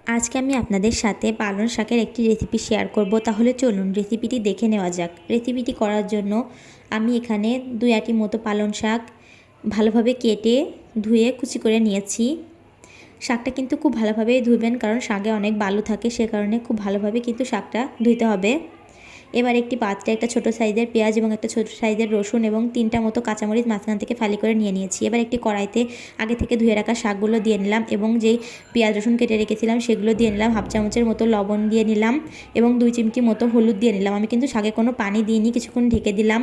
আজকে আমি আপনাদের সাথে পালং শাকের একটি রেসিপি শেয়ার করব। তাহলে চলুন রেসিপিটি দেখে নেওয়া যাক। রেসিপিটি করার জন্য আমি এখানে 2 আঁটি মতো পালং শাক ভালোভাবে কেটে ধুয়ে কুচি করে নিয়েছি। শাকটা কিন্তু খুব ভালোভাবে ধুবেন, কারণ শাকে অনেক বালু থাকে, সে কারণে খুব ভালোভাবে কিন্তু শাকটা ধুইতে হবে। এবার একটি পাত্রে একটা ছোট সাইজের পেঁয়াজ এবং একটা ছোট সাইজের রসুন এবং 3টা মতো কাঁচামরিচ মাঝখান থেকে ফালি করে নিয়ে নিয়েছি। এবার একটি কড়াইতে আগে থেকে ধুয়ে রাখা শাকগুলো দিয়ে নিলাম এবং যেই পেঁয়াজ রসুন কেটে রেখেছিলাম সেগুলো দিয়ে নিলাম। হাফ চামচের মতো লবণ দিয়ে নিলাম এবং 2 চিমটি মতো হলুদ দিয়ে নিলাম। আমি কিন্তু শাকে কোনো পানি দিইনি, কিছুক্ষণ ঢেকে দিলাম।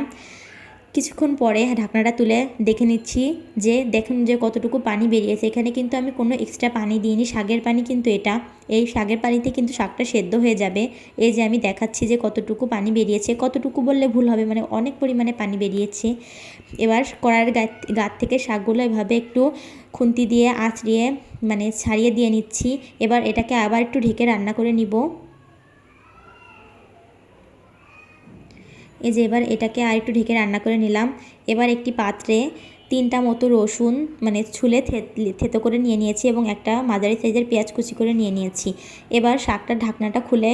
কিছুক্ষণ পরে ঢাকনাটা তুলে দেখে নিচ্ছি যে দেখুন যে কতটুকু পানি বেরিয়েছে। এখানে কিন্তু আমি কোনো এক্সট্রা পানি দিইনি, শাকের পানি কিন্তু এটা। এই শাকের পানিতে কিন্তু শাকটা সেদ্ধ হয়ে যাবে। এই যে আমি দেখাচ্ছি যে কতটুকু পানি বেরিয়েছে, কতটুকু বললে ভুল হবে, মানে অনেক পরিমাণে পানি বেরিয়েছে। এবার কড়াইয়ের গাত থেকে শাকগুলো এভাবে একটু খুন্তি দিয়ে আঁচড়িয়ে মানে ছাড়িয়ে দিয়ে নিচ্ছি। এবার এটাকে আবার একটু ঢেকে রান্না করে নিব। এই যে এবার এটাকে আর একটু ঢেকে রান্না করে নিলাম। এবার একটি পাত্রে 3টা মতো রসুন মানে ছুলে থেতো করে নিয়ে নিয়েছি এবং একটা মাঝারি সাইজের পেঁয়াজ কুচি করে নিয়ে নিয়েছি। এবার শাকটার ঢাকনাটা খুলে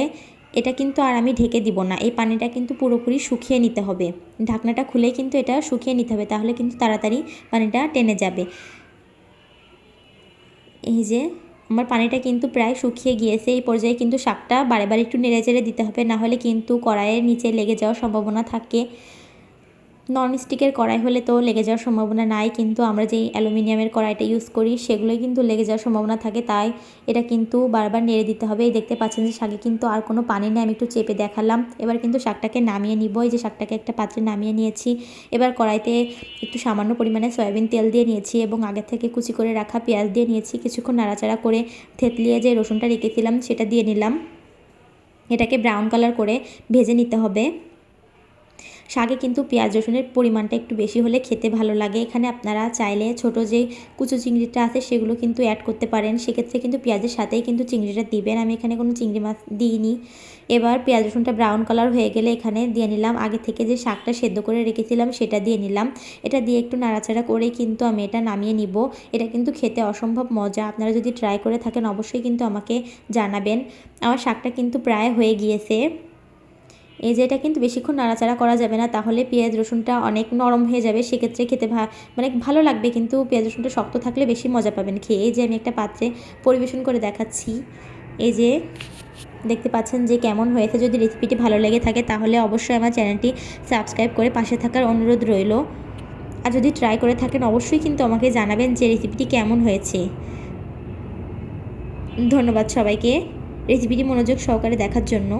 এটা কিন্তু আর আমি ঢেকে দিব না, এই পানিটা কিন্তু পুরোপুরি শুকিয়ে নিতে হবে। ঢাকনাটা খুলেই কিন্তু এটা শুকিয়ে নিতে হবে, তাহলে কিন্তু তাড়াতাড়ি পানিটা টেনে যাবে। এই যে আমার পানিটা কিন্তু প্রায় শুকিয়ে গিয়েছে। এই পর্যায়ে কিন্তু শাকটা বারে বারে একটু নেড়েচেড়ে দিতে হবে, না হলে কিন্তু কড়াইয়ের নিচে লেগে যাওয়ার সম্ভাবনা থাকে। ননস্টিকের কড়াই হলে তো লেগে যাওয়ার সম্ভাবনা নাই, কিন্তু আমরা যেই অ্যালুমিনিয়ামের কড়াইটা ইউজ করি সেগুলোই কিন্তু লেগে যাওয়ার সম্ভাবনা থাকে, তাই এটা কিন্তু বারবার নেড়ে দিতে হবে। এই দেখতে পাচ্ছেন যে শাকে কিন্তু আর কোনো পানি নেই, আমি একটু চেপে দেখালাম। এবার কিন্তু শাকটাকে নামিয়ে নিব। এই যে শাকটাকে একটা পাত্রে নামিয়ে নিয়েছি। এবার কড়াইতে একটু সামান্য পরিমাণে সয়াবিন তেল দিয়ে নিয়েছি এবং আগে থেকে কুচি করে রাখা পেঁয়াজ দিয়ে নিয়েছি। কিছুক্ষণ নাড়াচাড়া করে থেতলিয়ে যে রসুনটা রেখেছিলাম সেটা দিয়ে নিলাম। এটাকে ব্রাউন কালার করে ভেজে নিতে হবে। শাকে কিন্তু পেঁয়াজ রসুনের পরিমাণটা একটু বেশি হলে খেতে ভালো লাগে। এখানে আপনারা চাইলে ছোট যে কুচো চিংড়িটা আছে সেগুলো কিন্তু অ্যাড করতে পারেন, সেক্ষেত্রে কিন্তু পেঁয়াজের সাথেই কিন্তু চিংড়িটা দিবেন। আমি এখানে কোনো চিংড়ি মাছ দিইনি। এবার পেঁয়াজ রসুনটা ব্রাউন কালার হয়ে গেলে এখানে দিয়ে নিলাম আগে থেকে যে শাকটা সেদ্ধ করে রেখেছিলাম সেটা দিয়ে নিলাম। এটা দিয়ে একটু নাড়াচাড়া করেই কিন্তু আমি এটা নামিয়ে নিব। এটা কিন্তু খেতে অসম্ভব মজা, আপনারা যদি ট্রাই করে থাকেন অবশ্যই কিন্তু আমাকে জানাবেন। আমার শাকটা কিন্তু প্রায় হয়ে গিয়েছে। এই যে এটা কিন্তু বেশিক্ষণ নাড়াচাড়া করা যাবে না, তাহলে পেঁয়াজ রসুনটা অনেক নরম হয়ে যাবে, সেক্ষেত্রে খেতে মানে ভালো লাগবে, কিন্তু পেঁয়াজ রসুনটা শক্ত থাকলে বেশি মজা পাবেন খেয়ে। এই যে আমি একটা পাত্রে পরিবেশন করে দেখাচ্ছি। এই যে দেখতে পাচ্ছেন যে কেমন হয়েছে। যদি রেসিপিটি ভালো লেগে থাকে তাহলে অবশ্যই আমার চ্যানেলটি সাবস্ক্রাইব করে পাশে থাকার অনুরোধ রইল। আর যদি ট্রাই করে থাকেন অবশ্যই কিন্তু আমাকে জানাবেন যে রেসিপিটি কেমন হয়েছে। ধন্যবাদ সবাইকে রেসিপিটি মনোযোগ সহকারে দেখার জন্য।